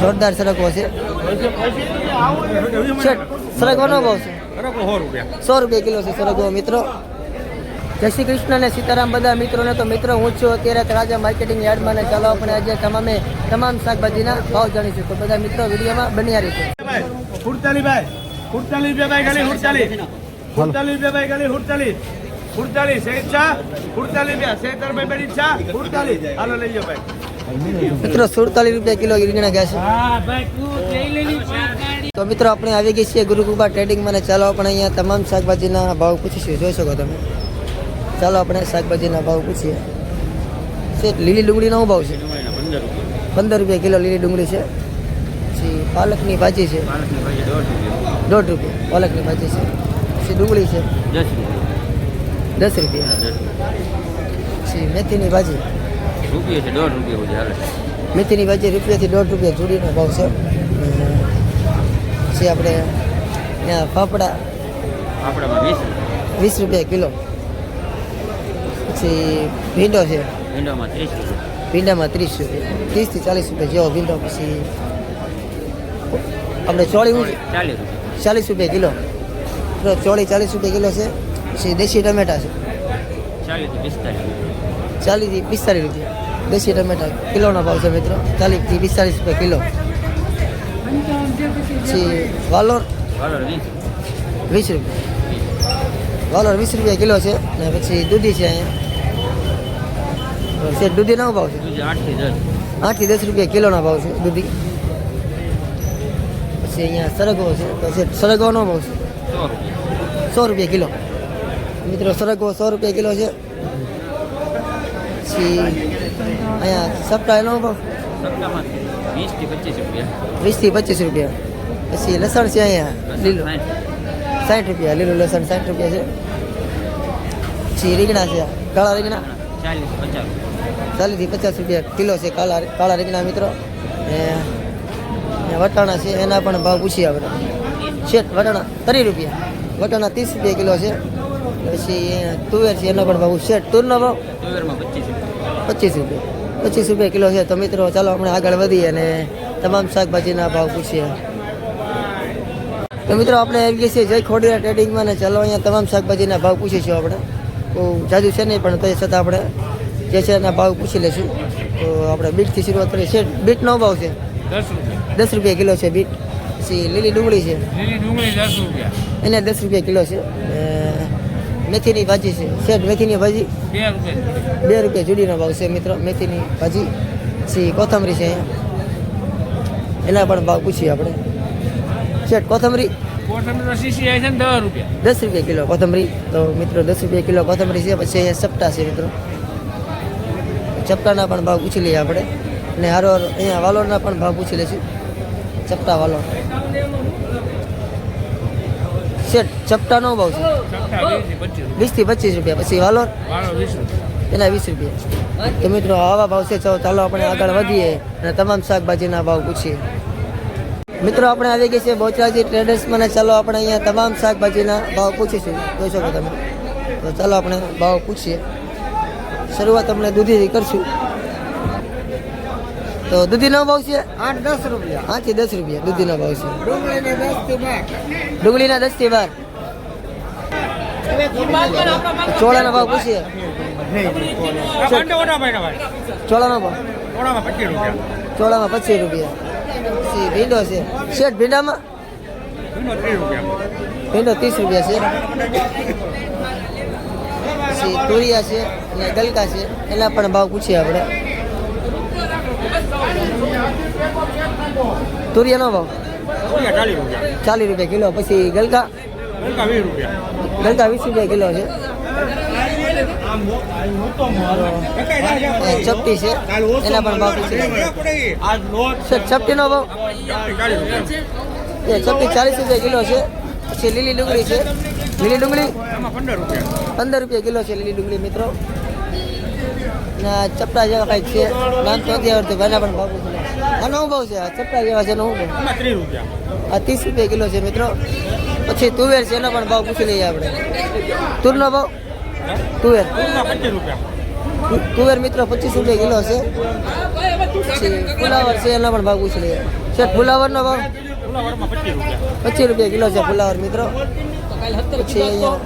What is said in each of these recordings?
જોરદાર સરગવો છે સરગવાનો ભાવ છે 100 રૂપિયા કિલો છે સરગવો મિત્રો. જય શ્રી કૃષ્ણ ને સીતારામ બધા મિત્રોને. તો મિત્રો હું છું અત્યારે તળાજા માર્કેટિંગ યાર્ડમાં ને ચાલો આપણે આજે તમામ શાકભાજીના ભાવ જાણીશું. તો બધા મિત્રો વિડીયોમાં બન્યા રહેશે. 48 ભાઈ ખાલી 48 ભાઈ ખાલી 48 સ્વેચ્છા 48 ભાઈ બની ઈચ્છા 48 હાલો લઈ જાઓ ભાઈ મિત્રો. 47 રૂપિયા કિલો રીંગણા ગયા છે. તો મિત્રો આપણે આવી ગઈ છીએ ગુરુકૃપા ટ્રેડિંગમાં ને ચાલો આપણે અહીંયા તમામ શાકભાજીના ભાવ પૂછીશું. જોઈ શકો તમે. ચાલો આપણે શાકભાજીના ભાવ પૂછીએ. લીલી ડુંગળીનો શું ભાવ છે? 15 રૂપિયા કિલો લીલી ડુંગળી છે. પછી પાલકની ભાજી છે 1.5 રૂપિયા પાલકની ભાજી છે. પછી ડુંગળી છે 10 રૂપિયા. પછી મેથીની ભાજી મેથીની ભાજી રૂપિયાથી 1.5 રૂપિયા જોડીનો ભાવ છે. પછી આપણે ત્યાં ફાફડા 20 રૂપિયા કિલો. પછી ભીંડો છે ભીંડામાં 30 રૂપિયા 30 થી 40 રૂપિયા જેવો ભીંડો. પછી આપણે ચોળી 40 રૂપિયા કિલો. ચોળી 40 રૂપિયા કિલો છે. પછી દેશી ટમેટા છે 40 થી 45 રૂપિયા દેશી ટમેટા કિલોનો ભાવ છે મિત્રો. 40 થી 45 રૂપિયા કિલો. પછી વાલોર 20 રૂપિયા વાલોર 20 રૂપિયા કિલો છે. ને પછી દૂધી છે અહીંયા દૂધીનો ભાવ છે 8 થી 10 રૂપિયા કિલોનો ભાવ છે દૂધી. પછી અહીંયા સરગવો છે તો સરગવાનો ભાવ છે 100 રૂપિયા કિલો મિત્રો. સરગવો 100 રૂપિયા કિલો છે. પછી અહીંયા સપટા એનો ભાવ 20 થી 25 રૂપિયા. પછી લસણ છે અહીંયા લીલું 60 રૂપિયા લીલું લસણ 60 રૂપિયા છે. પછી રીંગણા છે કાળા રીંગણા 40 થી 50 રૂપિયા કિલો છે કાળા રીંગણા મિત્રો. વટાણા છે એના પણ ભાવ પૂછીએ આપણે. શેઠ વટાણા 30 રૂપિયા વટાણા 30 રૂપિયા કિલો છે. પછી તુવેર છે એનો પણ ભાવ શેઠ તુરનો ભાવ 25 રૂપિયા કિલો છે. તો મિત્રો ચાલો આપણે આગળ વધીએ અને તમામ શાકભાજીના ભાવ પૂછીએ. તો મિત્રો આપણે આવી ગયા છીએ જય ખોડિયાર ટ્રેડિંગમાં ને ચાલો અહીંયા તમામ શાકભાજીના ભાવ પૂછીશું. આપણે બહુ જાજુ છે નહીં પણ તો છતાં આપણે જે છે એના ભાવ પૂછી લઈશું. તો આપણે બીટથી શરૂઆત કરીએ. છે બીટનો ભાવ છે 10 રૂપિયા કિલો છે બીટ. પછી લીલી ડુંગળી છે 10 રૂપિયા એને 10 રૂપિયા કિલો છે. મેથીની ભાજી છે શેઠ મેથીની ભાજી 2 રૂપિયા જોડીનો ભાવ છે મિત્રો મેથીની ભાજી. પછી કોથમરી છે અહીંયા એના પણ ભાવ પૂછીએ આપણે. શેઠ કોથમરી 10 રૂપિયા કિલો કોથમરી. તો મિત્રો 10 રૂપિયા કિલો કોથમરી છે. પછી અહીંયા ચપટા છે મિત્રો ચપટાના પણ ભાવ પૂછી લઈએ આપણે. અને હારો અહીંયા વાલોરના પણ ભાવ પૂછી લઈશું. ચપટા વાલોર શેઠ ચપટાનો ભાવ છે 20 થી 25 રૂપિયા. પછી વાલોર એના 20 રૂપિયા. તો મિત્રો આવા ભાવ છે. ચાલો આપણે આગળ વધીએ અને તમામ શાકભાજીના ભાવ પૂછીએ. મિત્રો આપણે આવી ગયા છીએ બોચરાજી ટ્રેડર્સમાં ને ચાલો આપણે અહીંયા તમામ શાકભાજીના ભાવ પૂછીશું. જોઈ શકો તમે. તો ચાલો આપણે ભાવ પૂછીએ. શરૂઆત આપણે દૂધીથી કરશું. તો દૂધીનો ભાવ છે 8-10 રૂપિયા 8 થી 10 રૂપિયા દૂધીનો ભાવ છે. ડુંગળીના 10 થી 12. ચોળાનો ભાવ પૂછીએ. ચોળાનો ભાવ ચોળામાં 25 રૂપિયા. પછી ભીંડો છે શેઠ ભીંડામાં ભીંડો 30 રૂપિયા છે. પછી તુરિયા છે અને ગલકા છે એના પણ ભાવ પૂછીએ આપણે. તુરિયાનો ભાવ 40 રૂપિયા કિલો. પછી ગલકા 20 રૂપિયા કિલો છે. ચપટી છે એના પણ ભાવ પૂછીએ. ચપટીનો ભાવ ચપટી 40 રૂપિયા કિલો છે. પછી લીલી ડુંગળી છે લીલી ડુંગળી 15 રૂપિયા કિલો છે લીલી ડુંગળી મિત્રો. ચપટા જેવા કંઈક છે નામ તો નથી આવડતું એના પણ ભાવ પૂછી. આનો ભાવ છે ચપટા જેવા છે એનો શું ભાવ? 30 રૂપિયા કિલો છે મિત્રો. પછી તુવેર છે એનો પણ ભાવ પૂછી લઈએ આપણે. તુરનો ભાવ તુવેર તુવેર મિત્રો 25 રૂપિયા કિલો છે. પછી ફુલાવર છે એનો પણ ભાવ પૂછી લઈએ. શેઠ ફુલાવરનો ભાવ ફુલાવરમાં 25 રૂપિયા. 25 રૂપિયા કિલો છે ફુલાવર મિત્રો. પછી અહીંયા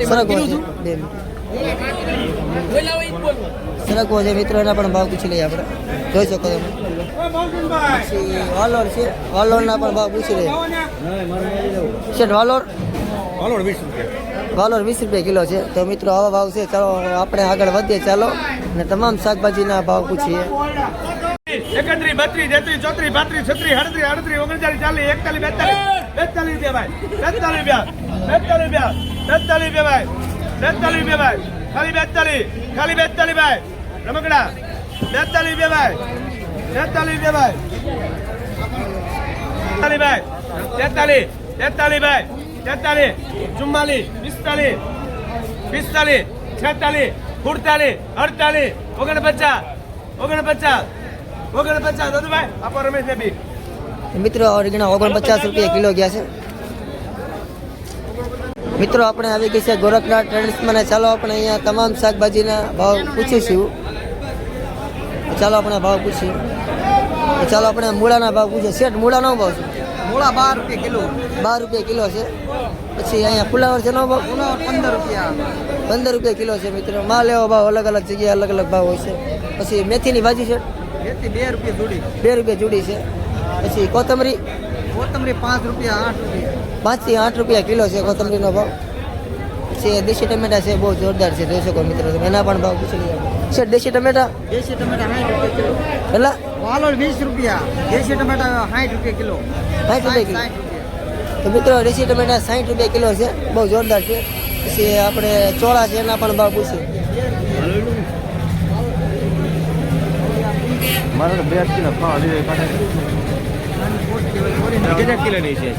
સરગવો છે બે સરગવો છે મિત્રો, એના પણ ભાવ પૂછી લઈએ આપણે, જોઈ શકો તમે. પછી વાલોર છે, વાલોરના પણ ભાવ પૂછી લઈએ. શેઠ વાલોર 20 રૂપિયા. વાલોર 20 રૂપિયા કિલો છે. તો મિત્રો આવા ભાવ છે. ચાલો આપણે આગળ વધીએ ચાલો, અને તમામ શાકભાજીના ભાવ પૂછીએ. 31, 32, 33, 34, 35, 36, 38, 39, 40, 41, 42 રૂપિયા ભાઈ. 42 રૂપિયા ભાઈ. 42 રૂપિયા ભાઈ. ખાલી 42 ભાઈ. રમકડા 42 રૂપિયા ભાઈ. 43 રૂપિયા ભાઈ. 43 ભાઈ. 43, 44, 45, 46, 46, 47, 48, 49, 49, દાદુભાઈ આપો રમેશને બી. મિત્રો રીંગણા 49 રૂપિયા કિલો ગયા છે. મિત્રો આપણે આવી ગઈ છે ગોરખનાથ ટ્રેડર્સમાં, ને ચાલો આપણે અહીંયા તમામ શાકભાજીના ભાવ પૂછીશું. ચાલો આપણે ભાવ પૂછીએ. ચાલો આપણે મૂળાના ભાવ પૂછીએ. શેઠ મૂળાનો ભાવ છે? મૂળા 12 રૂપિયા કિલો. 12 રૂપિયા કિલો છે. પછી અહીંયા ફુલાવર છે નો ભાવ? ફુલાવર 15 રૂપિયા. 15 રૂપિયા કિલો છે મિત્રો. માલ એવો ભાવ અલગ અલગ જગ્યાએ અલગ અલગ ભાવ હોય છે. પછી મેથીની ભાજી છે જેથી 2 રૂપિયા જોડી. 2 રૂપિયા જોડી છે. પછી કોથમરી કોથમરી 5 રૂપિયા 8 રૂપિયા. 5 થી 8 રૂપિયા કિલો છે કોથમરીનો ભાવ. પછી દેશી ટમેટા છે, બહુ જોરદાર છે, જોઈ શકો મિત્રો તમે. એના પણ ભાવ પૂછી લઈએ. છે દેશી ટમેટા દેશી ટમેટા 60 રૂપિયા કિલો. કેટલા? વાલોર 20 રૂપિયા. દેશી ટમેટા 60 રૂપિયા કિલો. 60 રૂપિયા કિલો. 60 રૂપિયા. તો મિત્રો દેશી ટમેટા 60 રૂપિયા કિલો છે, બહુ જોરદાર છે. પછી આપણે ચોળા છે, એના પણ ભાવ પૂછીએ. મારે 2 કિલો ખાવા દે કેટલા કિલોની છે?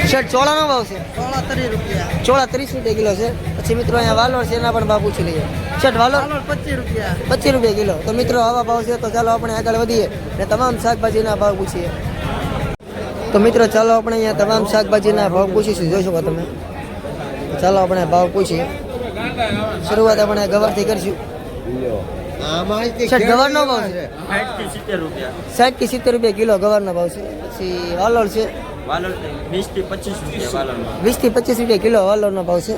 શર્ટ ચોળાનો ભાવ છે? 30 રૂપિયા. ચોળા 30 રૂપિયા કિલો છે. પછી મિત્રો અહીંયા વાલોર છે, એના પણ ભાવ પૂછી લઈએ. શર્ટ વાલોર વાલોર 25 રૂપિયા. 25 રૂપિયા કિલો. તો મિત્રો આવા ભાવ છે. તો ચાલો આપણે આગળ વધીએ અને તમામ શાકભાજીના ભાવ પૂછીએ. તો મિત્રો ચાલો આપણે અહીંયા તમામ શાકભાજીના ભાવ પૂછીશું, જોઈ શકો તમે. ચાલો આપણે ભાવ પૂછીએ. શરૂઆત આપણે ગવારથી કરીશું. શર્ટ ગવારનો ભાવ છે? 60 થી 70 રૂપિયા કિલો ગવારનો ભાવ છે. પછી વાલોર છે? વાલોર 20 થી 25 રૂપિયા વાલોરમાં. 20 થી 25 રૂપિયા કિલો વાલોરનો ભાવ છે.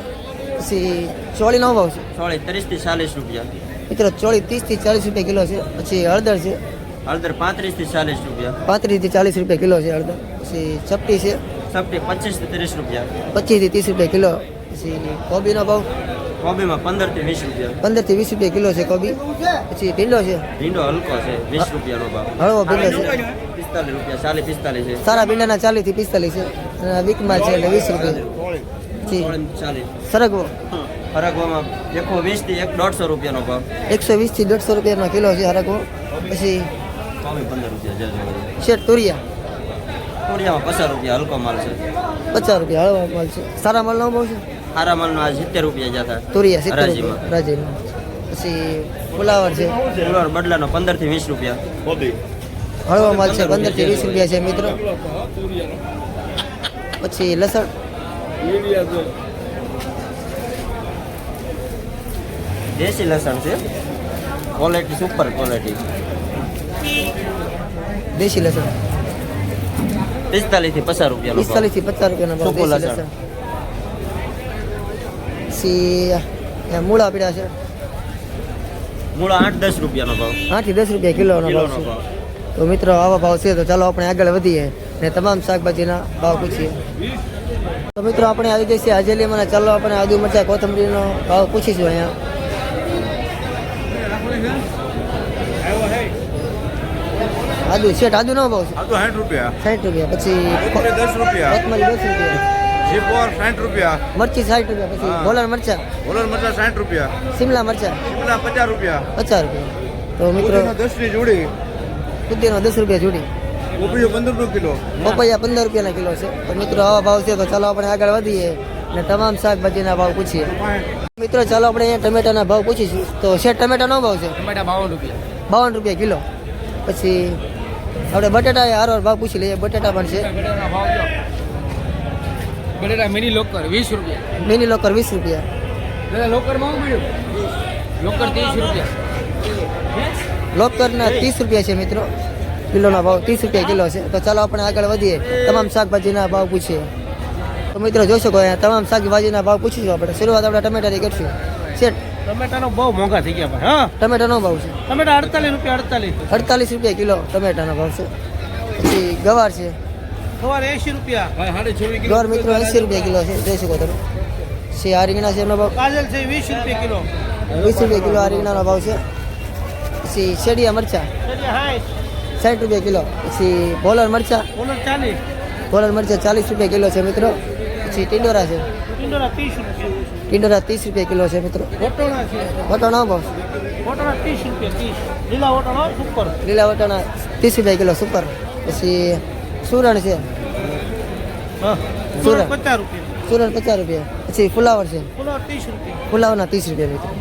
પછી ચોળીનો ભાવ છે? સોળી 30 થી 40 રૂપિયા. મિત્રો ચોળી 30 થી 40 રૂપિયા કિલો છે. પછી હળદર છે? હળદર 35 થી 40 રૂપિયા. 35 થી 40 રૂપિયા કિલો છે હળદર. પછી ચપટી છે? સપટી 25 થી 30 રૂપિયા. 25 થી 30 રૂપિયા કિલો. પછી કોબીનો ભાવ? કોબીમાં 15 થી 20 રૂપિયા. 15 થી 20 રૂપિયા કિલો છે કોબી. પછી ભીંડો છે? ભીંડો હલકો છે 20 રૂપિયાનો ભાવ. હળવો ભીંડો છે? 45 રૂપિયા 40 45 છે. સારા ભીંડાના 40 થી 45 છે. અને વીકમાં છે એટલે 20 રૂપિયા. પછી 40. સરગવો હરગવામાં 120 થી 150 રૂપિયાનો ભાવ. 120 થી 150 રૂપિયાનો કિલો છે હરગવો. પછી કોબી 15 રૂપિયા જજો. શેઠ તુરિયા? કોડિયામાં 50 રૂપિયા હલકો માલ છે. 50 રૂપિયા હળવો માલ છે. સારા માલનો ભાવ છે? હારા માલનો આ 70 રૂપિયા જતા. તુરિયા 70 હરાજીમાં. રૂપિયા રાજીમાં. પછી ફુલાવર છે? ફુલાવર બદલાનો 15 થી 20 રૂપિયા. હળવો માલ છે, 15 થી 20 રૂપિયા છે મિત્રો. પછી લસણ? દેશી લસણ છે, ક્વોલિટી સુપર ક્વોલિટી. દેશી લસણ 45 થી 50 રૂપિયાનો ભાવ. 45 થી 50 રૂપિયાનો ભાવ સૂકું દેશી લસણ. લસણ. પછી અહીંયા મૂળા પીળા છે? મૂળા 8-10 રૂપિયાનો ભાવ. 8 થી 10 રૂપિયા કિલોનો ભાવ કિલોનો છે. ભાવ. તો મિત્રો આવા ભાવ છે. તો ચાલો આપણે આગળ વધીએ ને તમામ શાકભાજીના ભાવ પૂછીએ. તો મિત્રો આપણે આવી ગઈ છે હાજેલીમાં. ચાલો આપણે આદુ મરચાં કોથમરીનો ભાવ પૂછીશું અહીંયા. આદુ શેઠ આદુનો ભાવ છે? આ તો 60 રૂપિયા. 60 રૂપિયા. પછી 10 રૂપિયા. કોથમરી 10 રૂપિયા. જીપોર 60 રૂપિયા. મરચી 60 રૂપિયા. પછી હા. ગોલર મરચાં? ઓલર મરચા 60 રૂપિયા. શિમલા મરચાં શિમલા 50 રૂપિયા. 50 રૂપિયા. તો મિત્રો કોબીનો 10 ની જોડી. ફુદીનો 10 રૂપિયા જોડી. કોબીઓ 15 કિલો. પપૈયા 15 રૂપિયાના કિલો છે. તો મિત્રો આવા ભાવ છે. તો ચાલો આપણે આગળ વધીએ અને તમામ શાકભાજીના ભાવ પૂછીએ. મિત્રો ચાલો આપણે અહીંયા ટમેટાના ભાવ પૂછીશું. તો શેઠ ટમેટાનો ભાવ છે? ટમેટા 52 રૂપિયા. 52 રૂપિયા કિલો. પછી આપણે બટાટા હારો ભાવ પૂછી લઈએ. બટાટા પણ છે? બટેટાનો ભાવ જો. બટેટા મિની લોકર 20 રૂપિયા. મિની લોકર 20 રૂપિયા. દાદા લોકરમાં હું મળ્યું? લોકર 30 રૂપિયા. લોકરના 30 રૂપિયા છે મિત્રો. કિલોના ભાવ 30 રૂપિયા કિલો છે. તો ચાલો આપણે આગળ વધીએ, તમામ શાકભાજીના ભાવ પૂછીએ. તો મિત્રો જોઈ શકો અહીંયા તમામ શાકભાજીના ભાવ પૂછીશું આપણે. શરૂઆત આપણે ટમેટાથી કરશું. શેઠ ટમેટાનો બહુ મોંઘા થઈ ગયા ભાઈ. હા, ટમેટાનો ભાવ છે ટમેટા 48 રૂપિયા 48. 48 રૂપિયા કિલો ટમેટાનો ભાવ છે. પછી ગવાર છે, સવારે 80 રૂપિયા. ભાઈ 6.5 ગવાર મિત્રો 80 રૂપિયા કિલો છે, જોઈ શકો તમે. પછી આ રીંગણા છે એનો ભાવ કાજલ છે 20 રૂપિયા કિલો. 20 રૂપિયા કિલો આ રીંગણાનો ભાવ છે. પછી શેડિયા મરચા 60 રૂપિયા કિલો. પછી ભોલર મરચા, બોલો 40. ભોલર મરચા 40 રૂપિયા કિલો છે મિત્રો. પછી ટિંડોરા છે, ટિંડોરા 30 રૂપિયા. ટિંડોરા 30 રૂપિયા કિલો છે મિત્રો. વટોણા છે, વટાણા ભાવ વટોણા 30 રૂપિયા 30. લીલા વટોણા સુપર. લીલા વટાણા 30 રૂપિયા કિલો સુપર. પછી સુરણ છે, હા, સુરણ. 50 રૂપિયા. સુરણ 50 રૂપિયા. પછી ફુલાવર છે, બોલો 30 રૂપિયા. ફુલાવરના 30 રૂપિયા મિત્રો.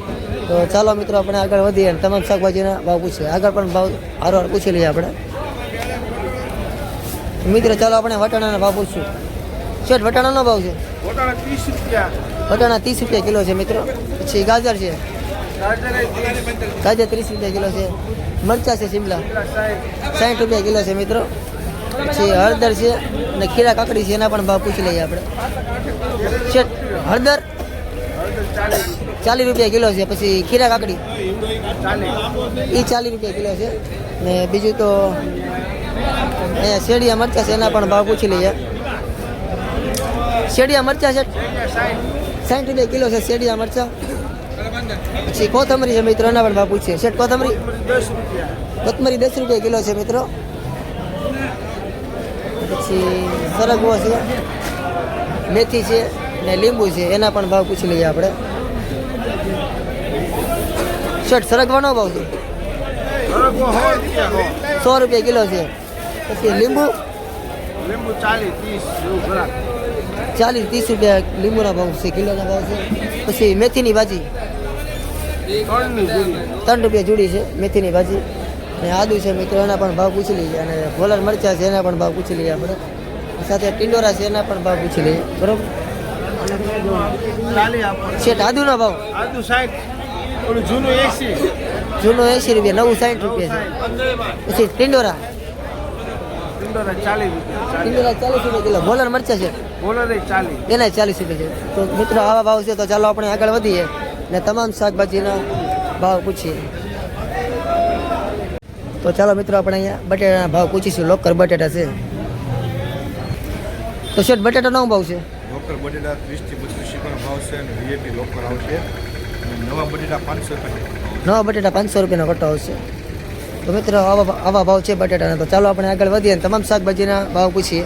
તો ચાલો મિત્રો આપણે આગળ વધીએ અને તમામ શાકભાજીના ભાવ પૂછીએ. આગળ પણ ભાવ હારો પૂછી લઈએ આપણે. મિત્રો ચાલો આપણે વટાણાના ભાવ પૂછશું. શેઠ વટાણાનો ભાવ છે વટોણા 30 રૂપિયા. વટાણા 30 રૂપિયા કિલો છે મિત્રો. પછી ગાજર છે, ગાજર 30 રૂપિયા કિલો છે. મરચા છે શિમલા 60 રૂપિયા કિલો છે મિત્રો. પછી હળદર છે અને ખીરા કાકડી છે, એના પણ ભાવ પૂછી લઈએ આપણે. શેઠ હળદર 40 રૂપિયા કિલો છે. પછી ખીરા કાકડી એ 40 રૂપિયા કિલો છે. ને બીજું તો અહીંયા શેડિયા મરચા છે, એના પણ ભાવ પૂછી લઈએ. શેડિયા મરચા છે 60 રૂપિયા કિલો છે શેડિયા મરચા. પછી કોથમરી છે મિત્રો, એના પણ ભાવ પૂછીએ. શેઠ કોથમરી 10 રૂપિયા. કોથમરી 10 રૂપિયા કિલો છે મિત્રો. પછી સરગવો છે, મેથી છે ને લીંબુ છે, એના પણ ભાવ પૂછી લઈએ આપણે. શેઠ સરગવાનો ભાવ છે 100 રૂપિયા કિલો છે. પછી લીંબુ લીંબુ 40 30 એવું ભરા. 40-30 રૂપિયા લીંબુના ભાવ છે, કિલોના ભાવ છે. પછી મેથીની ભાજી 3 રૂપિયા જુડી છે મેથીની ભાજી. ને આદુ છે મિત્રો, એના પણ ભાવ પૂછી લઈએ. અને ભોલર મરચા છે, એના પણ ભાવ પૂછી લઈએ આપણે. સાથે ટિંડોરા છે, એના પણ ભાવ પૂછી લઈએ. બરોબર. શેઠ આદુનો ભાવ આદુ 60. ઓલું જૂનું 80. જૂનો 80 રૂપિયા, નવું 60 રૂપિયા છે. પછી ટિંડોરા ટિંડોરા 40 રૂપિયા. ટિંડોરા 40 રૂપિયા કિલો. ભોલર મરચા છે, બોલર 40. એના 40 રૂપિયા છે. તો મિત્રો આવા ભાવ છે. તો ચાલો આપણે આગળ વધીએ ને તમામ શાકભાજીના ભાવ પૂછીએ. તો ચાલો મિત્રો આપણે અહીંયા બટેટાના ભાવ પૂછીશું. લોકર બટેટા છે. તો શેઠ બટેટાનો ભાવ છે લોકલ બટેટા 30 થી 32 રૂપિયાનો ભાવ છે અને વીઆઈપી લોકલ આવશે અને નવા બટેટા 500 રૂપિયા. નવા બટેટા 500 રૂપિયાનો કટ્ટો આવશે. તો મિત્રો આવા ભાવ છે બટેટાના. તો ચાલો આપણે આગળ વધીએ અને તમામ શાકભાજીના ભાવ પૂછીએ.